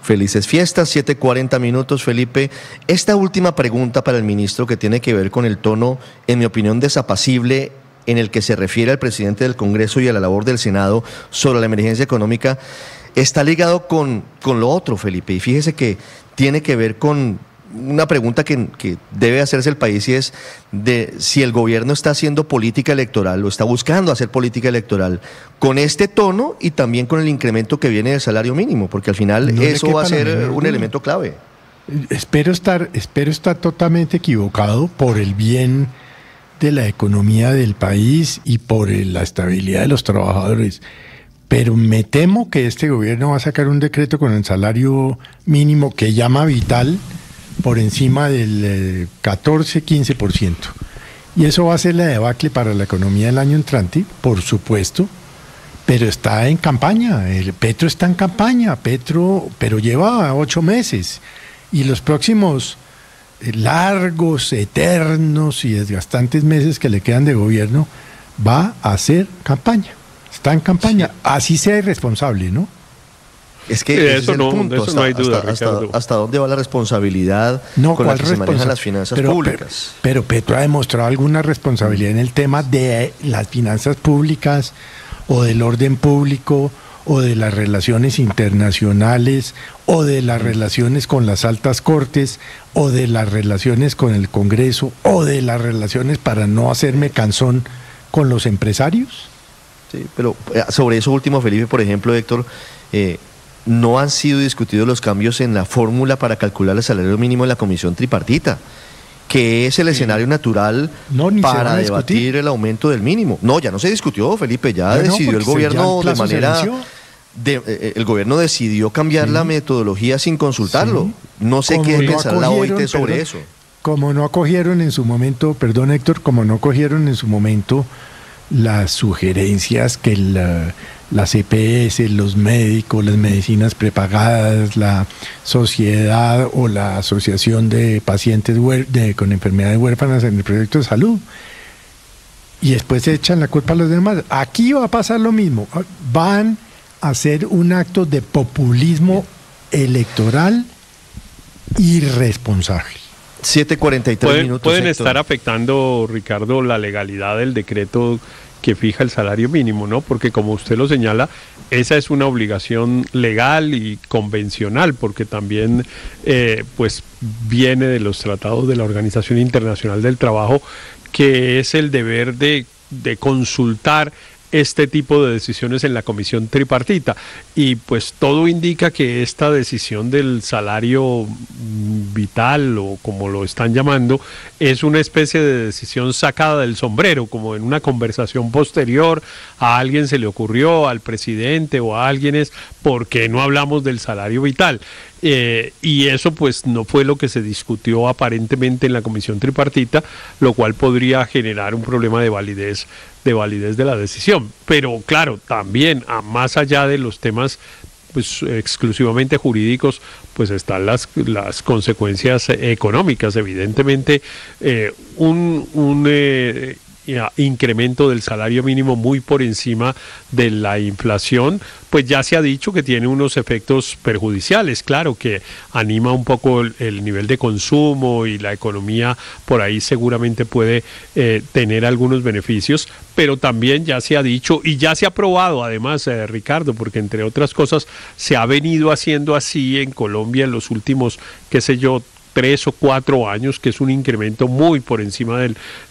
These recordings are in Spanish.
Felices fiestas, 7:40 minutos, Felipe. Esta última pregunta para el ministro, que tiene que ver con el tono, en mi opinión, desapacible en el que se refiere al presidente del Congreso y a la labor del Senado sobre la emergencia económica, está ligado con lo otro, Felipe. Y fíjese que tiene que ver con una pregunta que debe hacerse el país, y es de si el gobierno está haciendo política electoral o está buscando hacer política electoral con este tono y también con el incremento que viene del salario mínimo, porque al final eso va a ser un elemento clave. Espero estar totalmente equivocado por el bien de la economía del país y por la estabilidad de los trabajadores. Pero me temo que este gobierno va a sacar un decreto con el salario mínimo que llama vital por encima del 14-15%. Y eso va a ser la debacle para la economía del año entrante, por supuesto, pero está en campaña. Petro está en campaña, pero lleva 8 meses. Y los próximos largos, eternos y desgastantes meses que le quedan de gobierno, va a hacer campaña. Está en campaña. Sí. Así sea irresponsable, ¿no? Es que eso no, punto. Eso no hay duda, hasta dónde va la responsabilidad con la que se manejan las finanzas públicas. Pero Petro ha demostrado alguna responsabilidad en el tema de las finanzas públicas o del orden público o de las relaciones internacionales o de las relaciones con las altas cortes o de las relaciones con el Congreso o de las relaciones, para no hacerme cansón, con los empresarios. Sí, pero sobre eso último, Felipe, por ejemplo, Héctor, no han sido discutidos los cambios en la fórmula para calcular el salario mínimo en la comisión tripartita, que es el escenario natural para debatir el aumento del mínimo. No, ya no se discutió, Felipe, ya decidió el gobierno de manera... el gobierno decidió cambiar la metodología sin consultarlo. Sí. No sé qué pensará la OIT sobre eso. Como no acogieron en su momento, perdón Héctor, como no acogieron en su momento las sugerencias que las EPS, los médicos, las medicinas prepagadas, la sociedad o la asociación de pacientes con enfermedades huérfanas en el proyecto de salud, y después se echan la culpa a los demás. Aquí va a pasar lo mismo. Van a hacer un acto de populismo electoral irresponsable. 7:43 minutos. Pueden estar afectando, Ricardo, la legalidad del decreto que fija el salario mínimo, ¿no? Porque, como usted lo señala, esa es una obligación legal y convencional, porque también pues viene de los tratados de la Organización Internacional del Trabajo, que es el deber de consultar este tipo de decisiones en la comisión tripartita, y pues todo indica que esta decisión del salario vital, o como lo están llamando, es una especie de decisión sacada del sombrero, como en una conversación posterior a alguien se le ocurrió, al presidente o a alguien, es ¿por qué no hablamos del salario vital? Y eso pues no fue lo que se discutió aparentemente en la comisión tripartita, lo cual podría generar un problema de validez de la decisión. Pero claro, también más allá de los temas pues exclusivamente jurídicos, pues están las consecuencias económicas. Evidentemente un incremento del salario mínimo muy por encima de la inflación, pues ya se ha dicho que tiene unos efectos perjudiciales. Claro que anima un poco el nivel de consumo, y la economía por ahí seguramente puede tener algunos beneficios, pero también ya se ha dicho y ya se ha probado además, Ricardo, porque entre otras cosas se ha venido haciendo así en Colombia en los últimos, qué sé yo, 3 o 4 años, que es un incremento muy por encima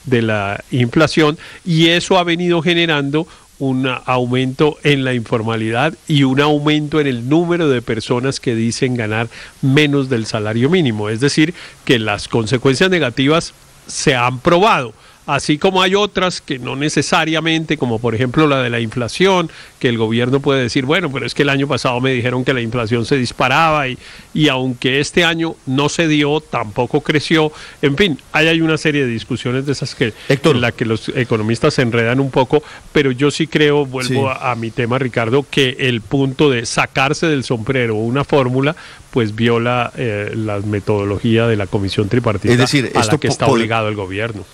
de la inflación, y eso ha venido generando un aumento en la informalidad y un aumento en el número de personas que dicen ganar menos del salario mínimo. Es decir, que las consecuencias negativas se han probado, así como hay otras que no necesariamente, como por ejemplo la de la inflación, que el gobierno puede decir, bueno, pero es que el año pasado me dijeron que la inflación se disparaba y aunque este año no se dio, tampoco creció. En fin, hay una serie de discusiones de esas en la que los economistas se enredan un poco, pero yo sí creo, vuelvo a mi tema, Ricardo, que el punto de sacarse del sombrero una fórmula pues viola la metodología de la comisión tripartita, es decir, a la que está obligado el gobierno.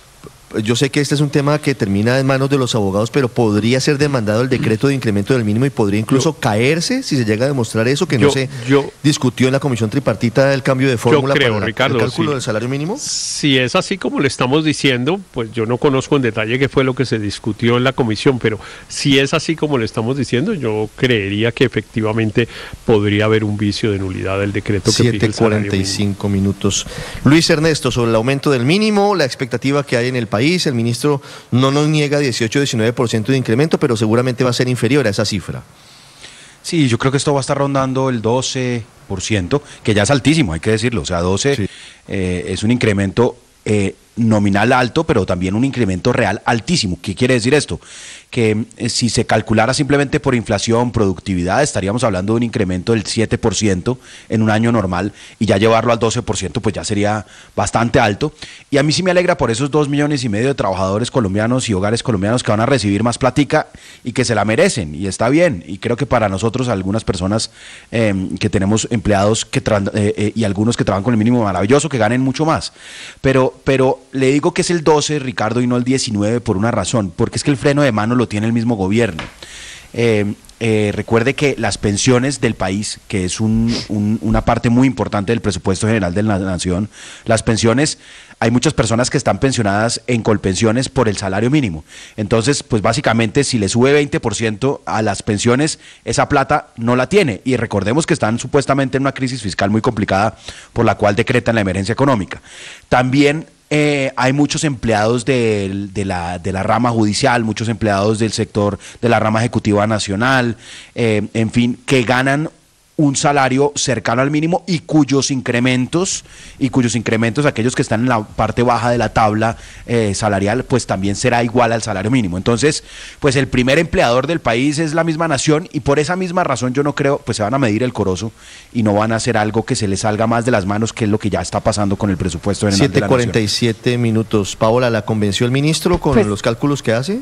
yo sé que este es un tema que termina en manos de los abogados, pero podría ser demandado el decreto de incremento del mínimo y podría incluso caerse si se llega a demostrar eso, que no se discutió en la comisión tripartita del cambio de fórmula para Ricardo, el cálculo del salario mínimo. Si es así como le estamos diciendo, pues yo no conozco en detalle qué fue lo que se discutió en la comisión, pero si es así como le estamos diciendo, yo creería que efectivamente podría haber un vicio de nulidad del decreto que fija el salario mínimo. 7:45 minutos. Luis Ernesto, sobre el aumento del mínimo, la expectativa que hay en el país, el ministro no nos niega 18-19% de incremento, pero seguramente va a ser inferior a esa cifra. Sí, yo creo que esto va a estar rondando el 12%, que ya es altísimo, hay que decirlo. O sea, 12 sí. Es un incremento nominal alto, pero también un incremento real altísimo. ¿Qué quiere decir esto? Que si se calculara simplemente por inflación, productividad, estaríamos hablando de un incremento del 7% en un año normal, y ya llevarlo al 12% pues ya sería bastante alto. Y a mí sí me alegra por esos 2,5 millones de trabajadores colombianos y hogares colombianos que van a recibir más platica y que se la merecen, y está bien. Y creo que para nosotros, algunas personas que tenemos empleados y algunos que trabajan con el mínimo, maravilloso que ganen mucho más. Pero le digo que es el 12, Ricardo, y no el 19 por una razón, porque es que el freno de mano lo tiene el mismo gobierno. Recuerde que las pensiones del país, que es una parte muy importante del presupuesto general de la nación, las pensiones, hay muchas personas que están pensionadas en colpensiones por el salario mínimo. Entonces, pues básicamente, si le sube 20% a las pensiones, esa plata no la tiene. Y recordemos que están supuestamente en una crisis fiscal muy complicada, por la cual decretan la emergencia económica. También hay muchos empleados de la rama judicial, muchos empleados del sector de la rama ejecutiva nacional, en fin, que ganan un salario cercano al mínimo y cuyos incrementos, aquellos que están en la parte baja de la tabla salarial, pues también será igual al salario mínimo. Entonces, pues el primer empleador del país es la misma nación, y por esa misma razón yo no creo, pues se van a medir el corozo y no van a hacer algo que se les salga más de las manos, que es lo que ya está pasando con el presupuesto general de la nación. 7:47 minutos. Paola, ¿la convenció el ministro con los cálculos que hace?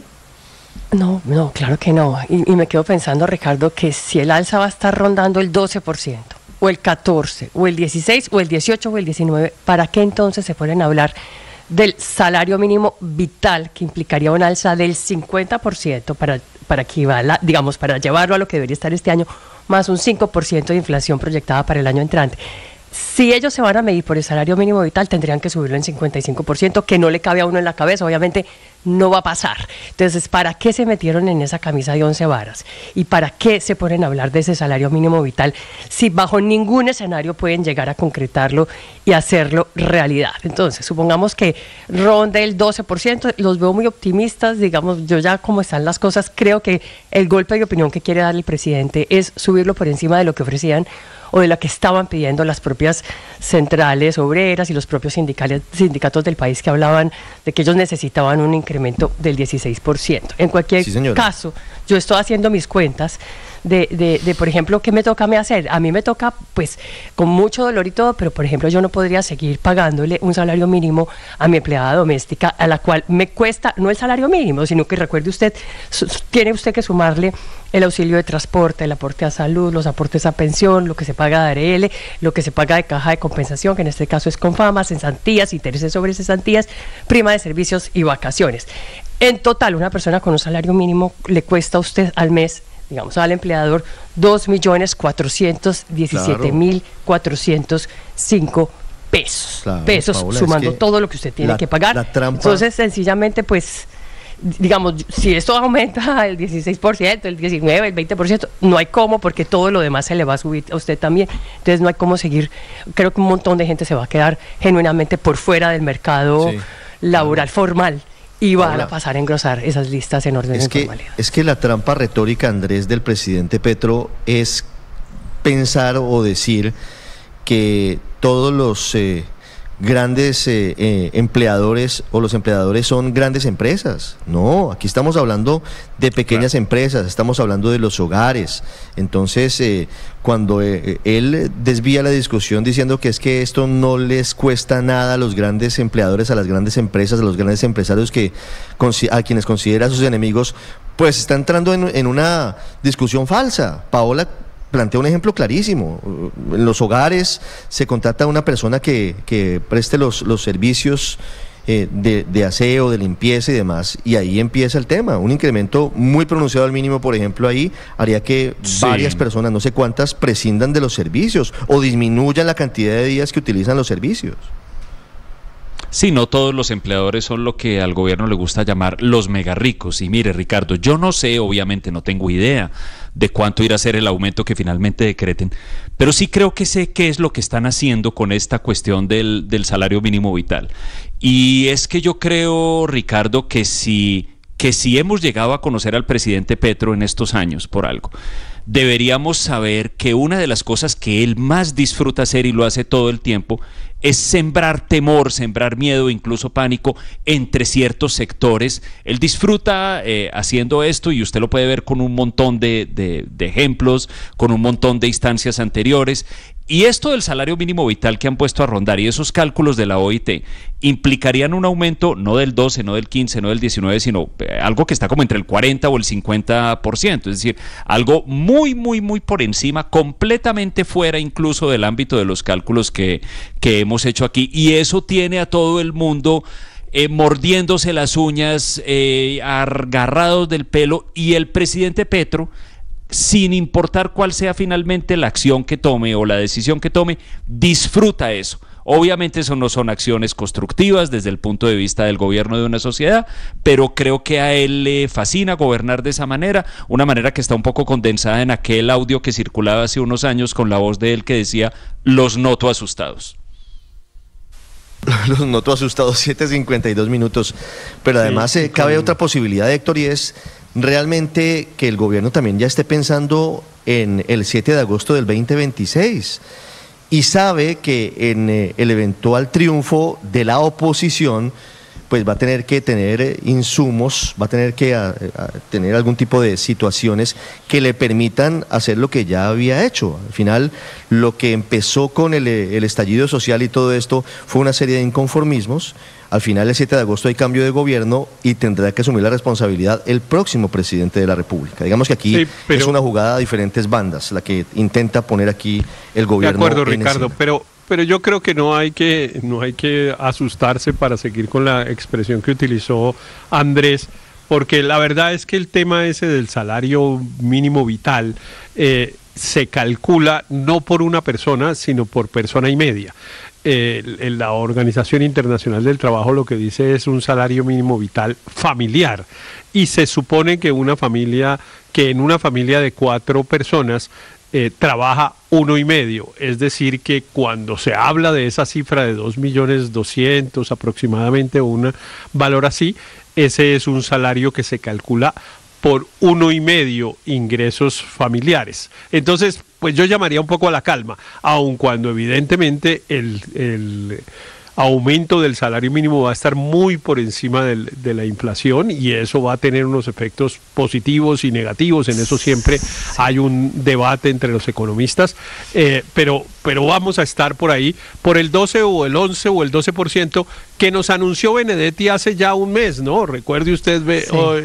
No, claro que no. Y me quedo pensando, Ricardo, que si el alza va a estar rondando el 12%, o el 14%, o el 16%, o el 18%, o el 19%, ¿para qué entonces se ponen a hablar del salario mínimo vital, que implicaría un alza del 50% para que digamos, para llevarlo a lo que debería estar este año, más un 5% de inflación proyectada para el año entrante? Si ellos se van a medir por el salario mínimo vital, tendrían que subirlo en 55%, que no le cabe a uno en la cabeza, obviamente no va a pasar. Entonces, ¿para qué se metieron en esa camisa de 11 varas? ¿Y para qué se ponen a hablar de ese salario mínimo vital si bajo ningún escenario pueden llegar a concretarlo y hacerlo realidad? Entonces, supongamos que ronde el 12%, los veo muy optimistas, digamos, yo ya como están las cosas, creo que el golpe de opinión que quiere dar el presidente es subirlo por encima de lo que ofrecían o de lo que estaban pidiendo las propias centrales obreras y los propios sindicatos del país, que hablaban de que ellos necesitaban un incremento del 16%. En cualquier caso, yo estoy haciendo mis cuentas de, por ejemplo, ¿qué me toca a mí hacer? A mí me toca, pues, con mucho dolor y todo, pero, por ejemplo, yo no podría seguir pagándole un salario mínimo a mi empleada doméstica, a la cual me cuesta, no el salario mínimo, sino que, recuerde usted, tiene usted que sumarle el auxilio de transporte, el aporte a salud, los aportes a pensión, lo que se paga de ARL, lo que se paga de caja de compensación, que en este caso es Confama, cesantías, intereses sobre cesantías, prima de servicios y vacaciones. En total, una persona con un salario mínimo le cuesta a usted al mes, digamos, al empleador, 2.417.405 pesos. Claro, pesos, Paola, sumando es que todo lo que usted tiene que pagar. Entonces, sencillamente, pues, digamos, si esto aumenta el 16%, el 19%, el 20%, no hay cómo, porque todo lo demás se le va a subir a usted también. Entonces no hay cómo seguir. Creo que un montón de gente se va a quedar genuinamente por fuera del mercado laboral formal y van a pasar a engrosar esas listas en orden de informalidad. Es que la trampa retórica, Andrés, del presidente Petro es pensar o decir que todos los grandes empleadores o los empleadores son grandes empresas. No, aquí estamos hablando de pequeñas empresas, estamos hablando de los hogares. Entonces, cuando él desvía la discusión diciendo que es que esto no les cuesta nada a los grandes empleadores, a las grandes empresas, a los grandes empresarios a quienes considera sus enemigos, pues está entrando en una discusión falsa. Paola plantea un ejemplo clarísimo. En los hogares se contrata a una persona que preste los servicios de aseo, de limpieza y demás, y ahí empieza el tema. Un incremento muy pronunciado al mínimo, por ejemplo, ahí haría que varias personas, no sé cuántas, prescindan de los servicios o disminuyan la cantidad de días que utilizan los servicios. Sí, no todos los empleadores son lo que al gobierno le gusta llamar los mega ricos. Y mire, Ricardo, yo no sé, obviamente no tengo idea de cuánto irá a ser el aumento que finalmente decreten, pero sí creo que sé qué es lo que están haciendo con esta cuestión del salario mínimo vital. Y es que yo creo, Ricardo, que si hemos llegado a conocer al presidente Petro en estos años por algo, deberíamos saber que una de las cosas que él más disfruta hacer, y lo hace todo el tiempo, es sembrar temor, sembrar miedo, incluso pánico entre ciertos sectores. Él disfruta haciendo esto, y usted lo puede ver con un montón de ejemplos, con un montón de instancias anteriores. Y esto del salario mínimo vital que han puesto a rondar y esos cálculos de la OIT implicarían un aumento no del 12, no del 15, no del 19, sino algo que está como entre el 40 o el 50%, es decir, algo muy, muy, muy por encima, completamente fuera incluso del ámbito de los cálculos que hemos hecho aquí, y eso tiene a todo el mundo mordiéndose las uñas, agarrados del pelo, y el presidente Petro, sin importar cuál sea finalmente la acción que tome o la decisión que tome, disfruta eso. Obviamente eso no son acciones constructivas desde el punto de vista del gobierno de una sociedad, pero creo que a él le fascina gobernar de esa manera, una manera que está un poco condensada en aquel audio que circulaba hace unos años con la voz de él que decía: los noto asustados. Los noto asustados, 7:52 minutos, pero además cabe otra posibilidad, Héctor, y es realmente que el gobierno también ya esté pensando en el 7 de agosto del 2026 y sabe que en el eventual triunfo de la oposición, pues va a tener que tener insumos, va a tener que tener algún tipo de situaciones que le permitan hacer lo que ya había hecho. Al final, lo que empezó con el estallido social y todo esto fue una serie de inconformismos. Al final, el 7 de agosto hay cambio de gobierno y tendrá que asumir la responsabilidad el próximo presidente de la República. Digamos que aquí es una jugada a diferentes bandas, la que intenta poner aquí el gobierno. De acuerdo, Ricardo, pero yo creo que no hay que asustarse, para seguir con la expresión que utilizó Andrés, porque la verdad es que el tema ese del salario mínimo vital se calcula no por una persona, sino por persona y media. La Organización Internacional del Trabajo lo que dice es un salario mínimo vital familiar, y se supone que en una familia de 4 personas trabaja 1,5, es decir que cuando se habla de esa cifra de 2.200.000 aproximadamente, o un valor así, ese es un salario que se calcula por 1,5 ingresos familiares. Entonces, pues yo llamaría un poco a la calma, aun cuando evidentemente el aumento del salario mínimo va a estar muy por encima de la inflación, y eso va a tener unos efectos positivos y negativos. En eso siempre hay un debate entre los economistas, pero vamos a estar por ahí, por el 12 o el 11 o el 12% que nos anunció Benedetti hace ya un mes, ¿no? Recuerde usted,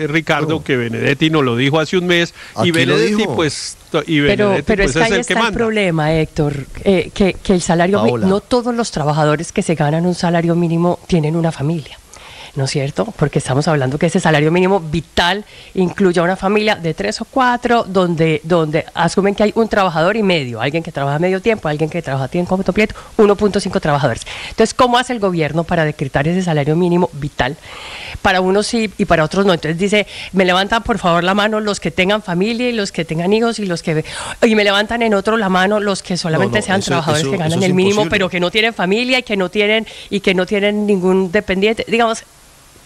Ricardo, que Benedetti nos lo dijo hace un mes, y Benedetti pues... Pero es que ahí está el problema, Héctor, que el salario mínimo, no todos los trabajadores que se ganan un salario mínimo tienen una familia, ¿no es cierto? Porque estamos hablando que ese salario mínimo vital incluye a una familia de 3 o 4, donde asumen que hay un trabajador y medio, alguien que trabaja medio tiempo, alguien que trabaja tiempo completo, 1.5 trabajadores. Entonces, ¿cómo hace el gobierno para decretar ese salario mínimo vital? Para unos sí y para otros no. Entonces dice: me levantan por favor la mano los que tengan familia y los que tengan hijos, y me levantan en otro la mano los que solamente sean trabajadores que ganan el mínimo, pero que no tienen familia y que no tienen ningún dependiente. Digamos,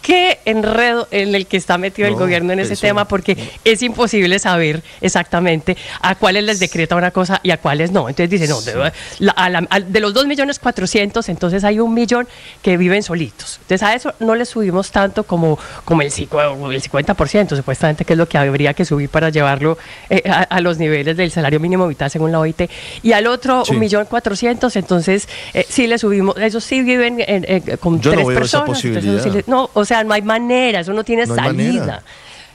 qué enredo en el que está metido el gobierno en ese tema, porque es imposible saber exactamente a cuáles les decreta una cosa y a cuáles no. Entonces dice, de los 2.400.000, entonces hay 1 millón que viven solitos. Entonces a eso no le subimos tanto como el 50%, supuestamente, que es lo que habría que subir para llevarlo a los niveles del salario mínimo vital según la OIT. Y al otro 1.400.000, entonces sí le subimos. Ellos sí viven con 3 personas. Entonces, no hay manera, eso no tiene salida.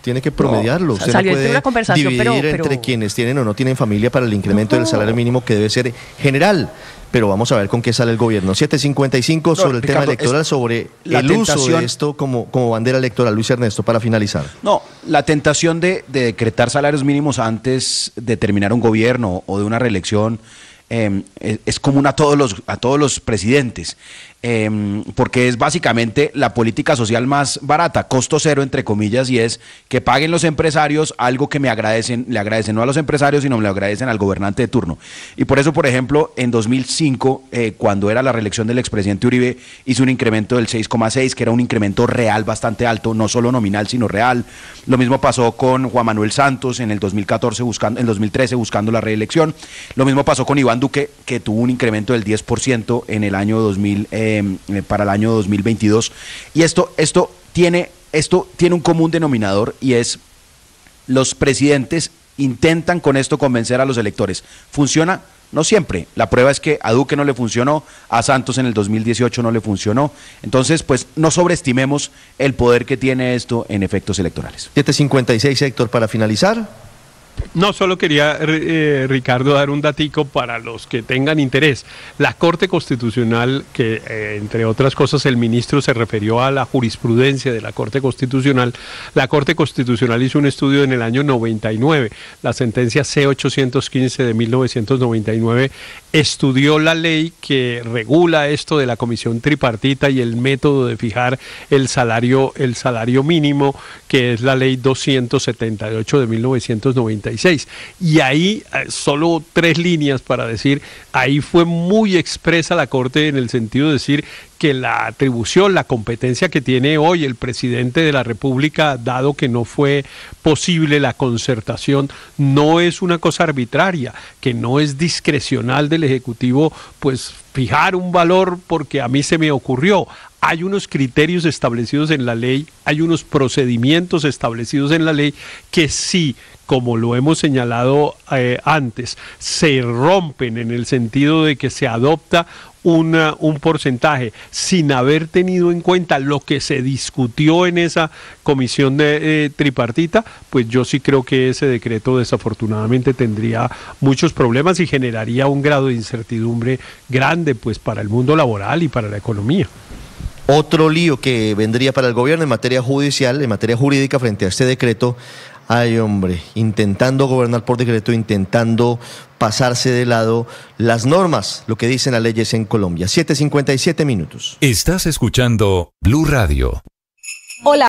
Tiene que promediarlo. Usted salió no puede una conversación, dividir entre quienes tienen o no tienen familia para el incremento del salario mínimo, que debe ser general. Pero vamos a ver con qué sale el gobierno. 7:55 sobre el tema electoral, sobre el uso de esto como bandera electoral. Luis Ernesto, para finalizar. No, la tentación de decretar salarios mínimos antes de terminar un gobierno o de una reelección es común a todos los presidentes, porque es básicamente la política social más barata, costo cero entre comillas, y es que paguen los empresarios algo que le agradecen no a los empresarios, sino le agradecen al gobernante de turno. Y por eso, por ejemplo, en 2005, cuando era la reelección del expresidente Uribe, hizo un incremento del 6,6, que era un incremento real bastante alto, no solo nominal, sino real. Lo mismo pasó con Juan Manuel Santos en el 2013 buscando la reelección. Lo mismo pasó con Iván Duque, que tuvo un incremento del 10% en el año 2000, para el año 2022. Y esto tiene un común denominador, y es: los presidentes intentan con esto convencer a los electores. ¿Funciona? No siempre. La prueba es que a Duque no le funcionó, a Santos en el 2018 no le funcionó. Entonces, pues no sobreestimemos el poder que tiene esto en efectos electorales. 7:56, Héctor, para finalizar. No, solo quería, Ricardo, dar un datico para los que tengan interés. La Corte Constitucional, que entre otras cosas el ministro se refirió a la jurisprudencia de la Corte Constitucional, la Corte Constitucional hizo un estudio en el año 99, la sentencia C-815 de 1999, estudió la ley que regula esto de la comisión tripartita y el método de fijar el salario mínimo, que es la ley 278 de 1996. Y ahí, solo 3 líneas para decir, ahí fue muy expresa la Corte en el sentido de decir que la atribución, la competencia que tiene hoy el presidente de la República, dado que no fue posible la concertación, no es una cosa arbitraria, que no es discrecional del Ejecutivo, pues fijar un valor porque a mí se me ocurrió. Hay unos criterios establecidos en la ley, hay unos procedimientos establecidos en la ley que sí, como lo hemos señalado antes, se rompen en el sentido de que se adopta un porcentaje sin haber tenido en cuenta lo que se discutió en esa comisión tripartita, pues yo sí creo que ese decreto desafortunadamente tendría muchos problemas y generaría un grado de incertidumbre grande, pues, para el mundo laboral y para la economía. Otro lío que vendría para el gobierno en materia judicial, en materia jurídica, frente a este decreto. Ay, hombre, intentando gobernar por decreto, intentando pasarse de lado las normas, lo que dicen las leyes en Colombia. 7:57 minutos. Estás escuchando Blue Radio. Hola.